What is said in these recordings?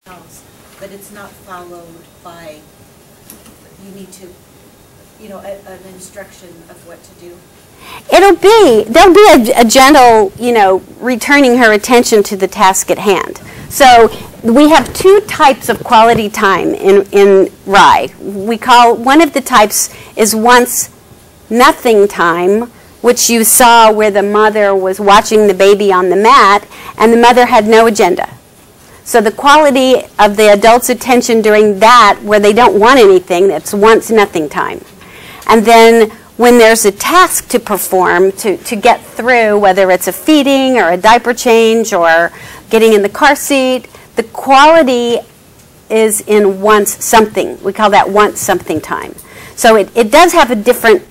else, but it's not followed by, you need to, an instruction of what to do? There'll be a gentle, returning her attention to the task at hand. So we have two types of quality time in Rye. One of the types is once nothing time, which you saw where the mother was watching the baby on the mat and the mother had no agenda. So the quality of the adult's attention during that, where they don't want anything, that's once nothing time. And then when there's a task to perform, to get through, whether it's a feeding or a diaper change or getting in the car seat, the quality is in once something. We call that once something time. So it does have a different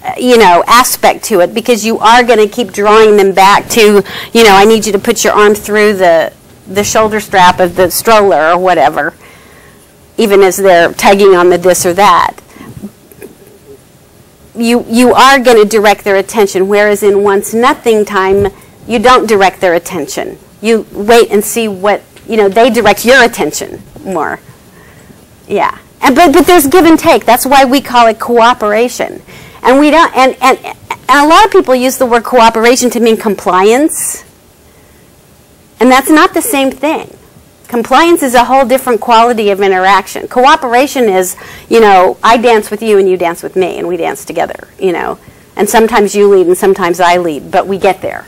aspect to it, because you are going to keep drawing them back to, I need you to put your arm through the shoulder strap of the stroller or whatever, even as they're tugging on the this or that. You are going to direct their attention, whereas in once nothing time, you don't direct their attention. You wait and see what, they direct your attention more. Yeah. But there's give and take. That's why we call it cooperation. And we don't, and a lot of people use the word cooperation to mean compliance. And that's not the same thing. Compliance is a whole different quality of interaction. Cooperation is, I dance with you and you dance with me and we dance together, And sometimes you lead and sometimes I lead, but we get there.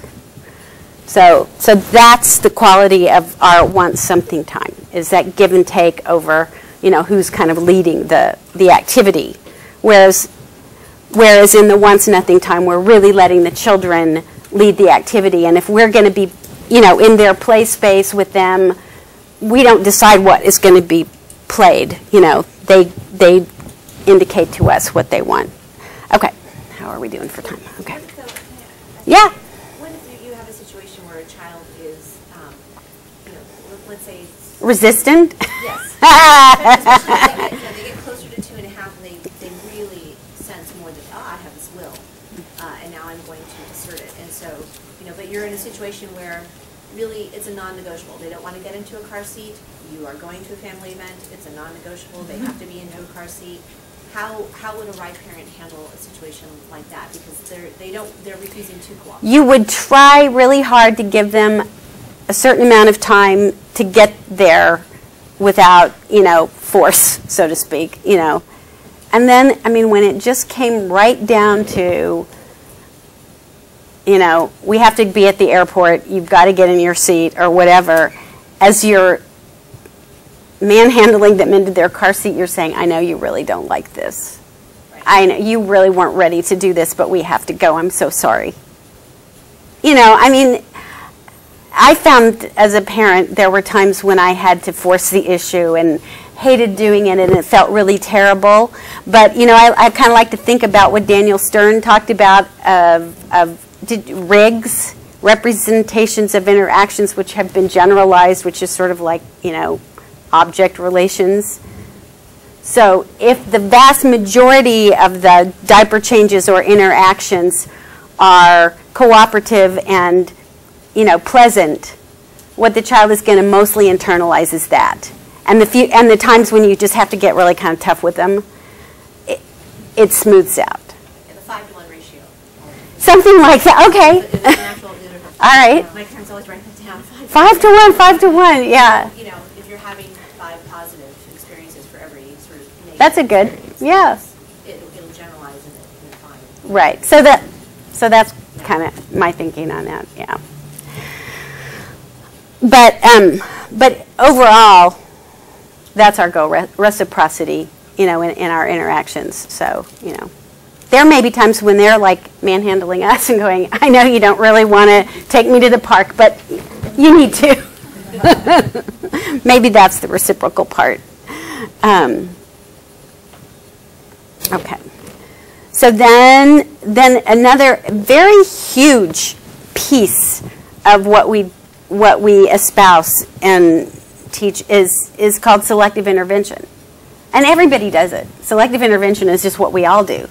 So that's the quality of our once something time, is that give and take over, who's kind of leading the activity. Whereas in the once nothing time, we're really letting the children lead the activity. And if we're going to be, in their play space with them, we don't decide what is going to be played. They indicate to us what they want. Okay, how are we doing for time? Okay. Yeah. When you have a situation where a child is, let's say, resistant. Yes. They get closer to 2.5, and they really sense more that I have this will, and now I'm going to assert it. And so, but you're in a situation where really it's a non-negotiable. They don't want to get into a car seat. You are going to a family event. It's a non-negotiable. They have to be in no car seat. How would a Rye parent handle a situation like that? Because they're refusing to cooperate. You would try really hard to give them a certain amount of time to get there without, force, so to speak, And then, when it just came right down to, we have to be at the airport, you've got to get in your seat or whatever, as you're manhandling them into their car seat, you're saying, I know you really don't like this. Right. I know you really weren't ready to do this, but we have to go. I'm so sorry. I found as a parent there were times when I had to force the issue and hated doing it, and it felt really terrible. But, I kind of like to think about what Daniel Stern talked about of rigs, representations of interactions which have been generalized, which is sort of like, object relations. So if the vast majority of the diaper changes or interactions are cooperative and, pleasant, what the child is going to mostly internalize is that. And the times when you just have to get really kind of tough with them, it smooths out. Yeah, the 5-to-1 ratio. Something like that. Okay. All right. My parents always write that down. 5-to-1, 5-to-1. Yeah. If you're having 5 positive experiences for every sort of negative that's a good. Yeah. It'll generalize and fine. Right. So that's kind of my thinking on that. Yeah. But overall, that's our goal, reciprocity, in our interactions. So, there may be times when they're like manhandling us and going, I know you don't really want to take me to the park, but you need to. Maybe that's the reciprocal part. Okay. So then another very huge piece of what we espouse and teach is called selective intervention. And everybody does it. Selective intervention is just what we all do.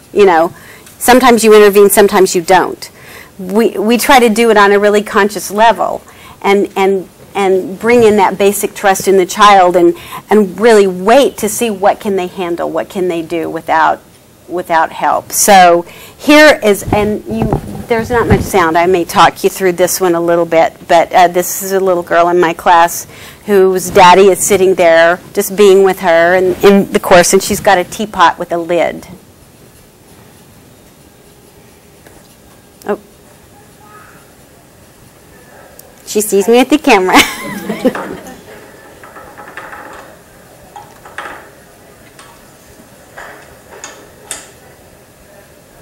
Sometimes you intervene, sometimes you don't. We try to do it on a really conscious level. And and bring in that basic trust in the child and really wait to see what can they handle, what can they do without help. So here is, and there's not much sound. I may talk you through this one a little bit, but this is a little girl in my class whose daddy is sitting there just being with her in the course, and she's got a teapot with a lid. Oh. She sees me at the camera.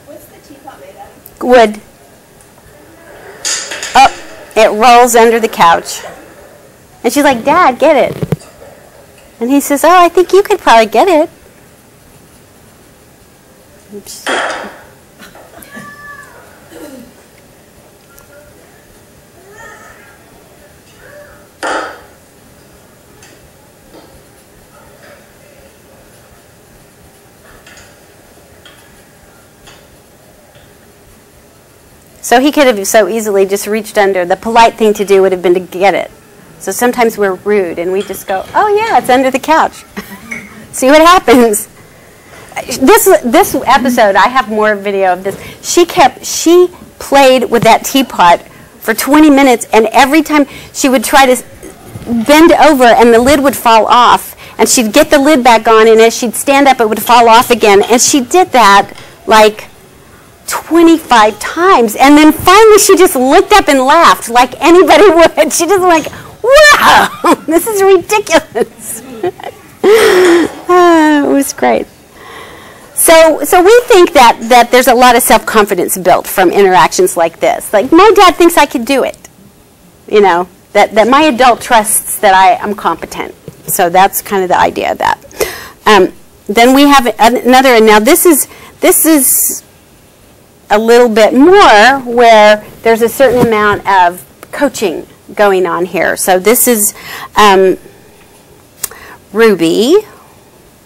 What's the teapot made out of? Wood. Oh, it rolls under the couch. And she's like, Dad, get it. And he says, oh, I think you could probably get it. Oops. So he could have so easily just reached under. The polite thing to do would have been to get it. So sometimes we're rude and we just go, oh yeah, it's under the couch. See what happens. This episode, I have more video of this. She played with that teapot for 20 minutes, and every time she would try to bend over and the lid would fall off, and she'd get the lid back on, and as she'd stand up it would fall off again. And she did that like 25 times, and then finally she just looked up and laughed like anybody would. She just went like, wow, this is ridiculous. It was great. So we think that there's a lot of self-confidence built from interactions like this. Like, my dad thinks I could do it. You know, that my adult trusts that I'm competent. So that's kind of the idea of that. Then we have another, and now this is a little bit more where there's a certain amount of coaching going on here. So this is Ruby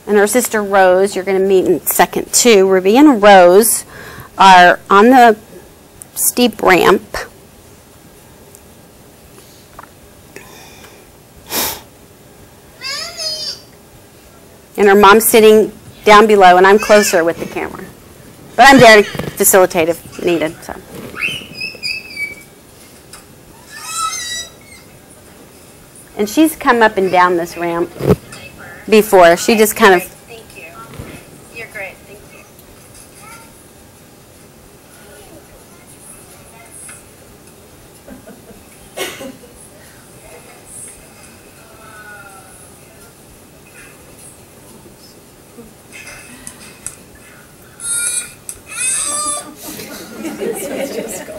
and her sister Rose. You're going to meet in a second too. Ruby and Rose are on the steep ramp. And her mom's sitting down below, and I'm closer with the camera. But I'm there to facilitate if needed. So. And she's come up and down this ramp before. She just kind of... Thank you. You're great. Thank you.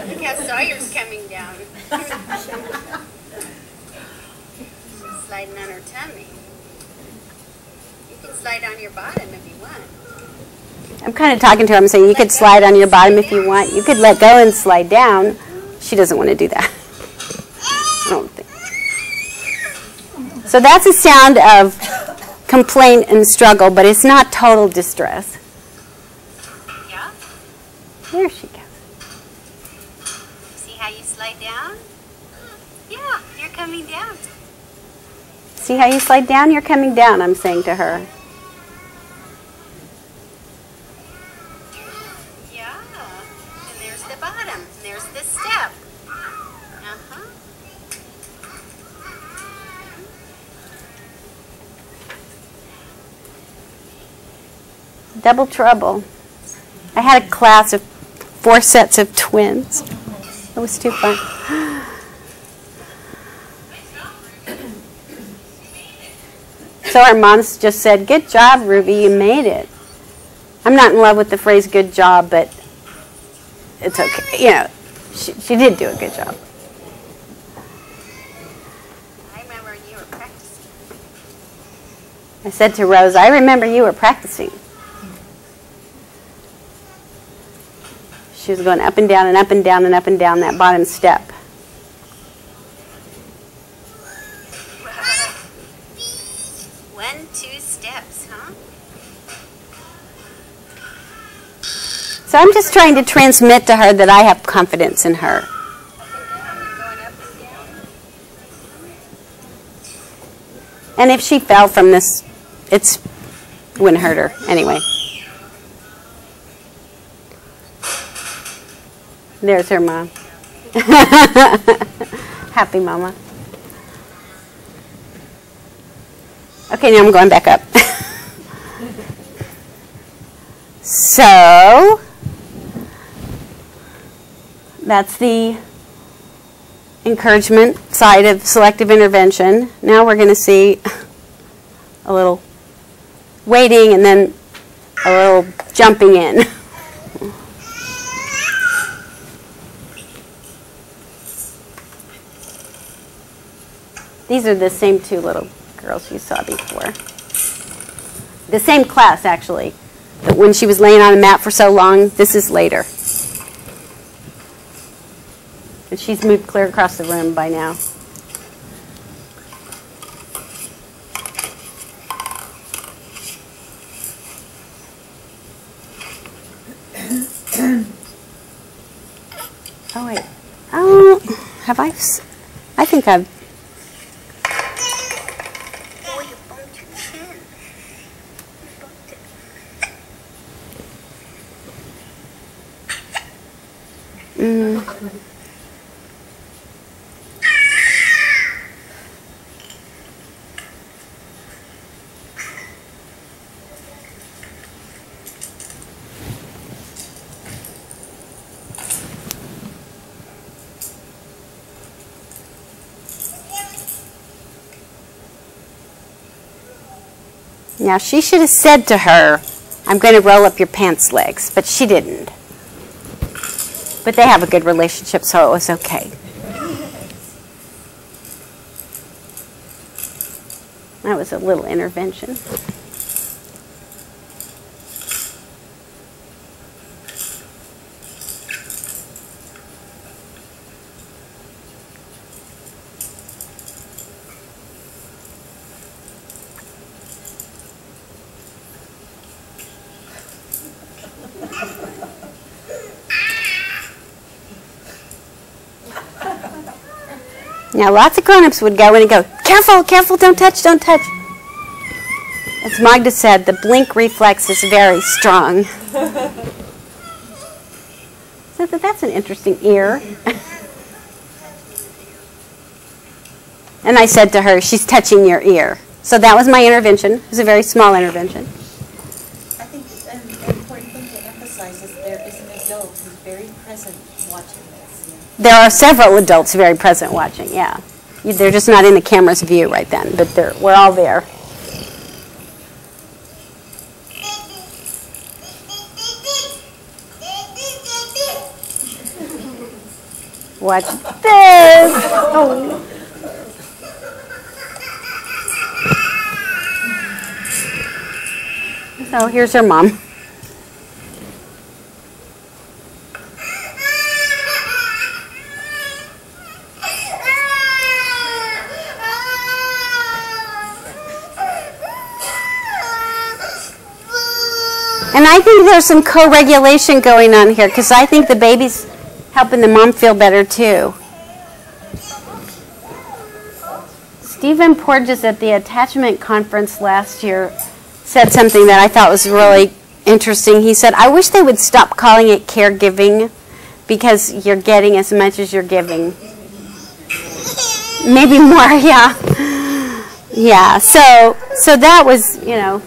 Look how Sawyer's coming down. Sliding on her tummy. You can slide on your bottom if you want. I'm kind of talking to her. I'm saying you could slide on your bottom if you want. You could let go and slide down. She doesn't want to do that. I don't think. So that's a sound of complaint and struggle, but it's not total distress. Yeah? There she goes. See how you slide down? Yeah, you're coming down. See how you slide down? You're coming down, I'm saying to her. Yeah. And there's the bottom. And there's the step. Uh-huh. Double trouble. I had a class of 4 sets of twins. It was too fun. So our moms just said, good job, Ruby, you made it. I'm not in love with the phrase good job, but it's okay. You know, she did do a good job. I remember you were practicing. I said to Rose, I remember you were practicing. She was going up and down and up and down and up and down that bottom step. One, 2 steps, huh? So I'm just trying to transmit to her that I have confidence in her. Up and down. You're going up and down. And if she fell from this, it wouldn't hurt her anyway. There's her mom. Happy mama. Okay, now I'm going back up. So, that's the encouragement side of selective intervention. Now we're going to see a little waiting and then a little jumping in. These are the same two little girls you saw before. The same class, actually. But when she was laying on a mat for so long, this is later. And she's moved clear across the room by now. Oh, wait. Oh, have I think I've... Oh, you bumped your chin. You bumped it. Now, she should have said to her, I'm going to roll up your pants legs, but she didn't. But they have a good relationship, so it was okay. That was a little intervention. Now, lots of grown-ups would go in and go, careful, careful, don't touch, don't touch. As Magda said, the blink reflex is very strong. So that's an interesting ear. And I said to her, she's touching your ear. So that was my intervention. It was a very small intervention. I think an important thing to emphasize is there is an adult who's very present watching this. There are several adults very present watching, yeah. They're just not in the camera's view right then, but we're all there. Watch this. Oh. So here's her mom. And I think there's some co-regulation going on here because I think the baby's helping the mom feel better too. Stephen Porges at the attachment conference last year said something that I thought was really interesting. He said, I wish they would stop calling it caregiving because you're getting as much as you're giving. Maybe more, yeah. Yeah, so that was, you know,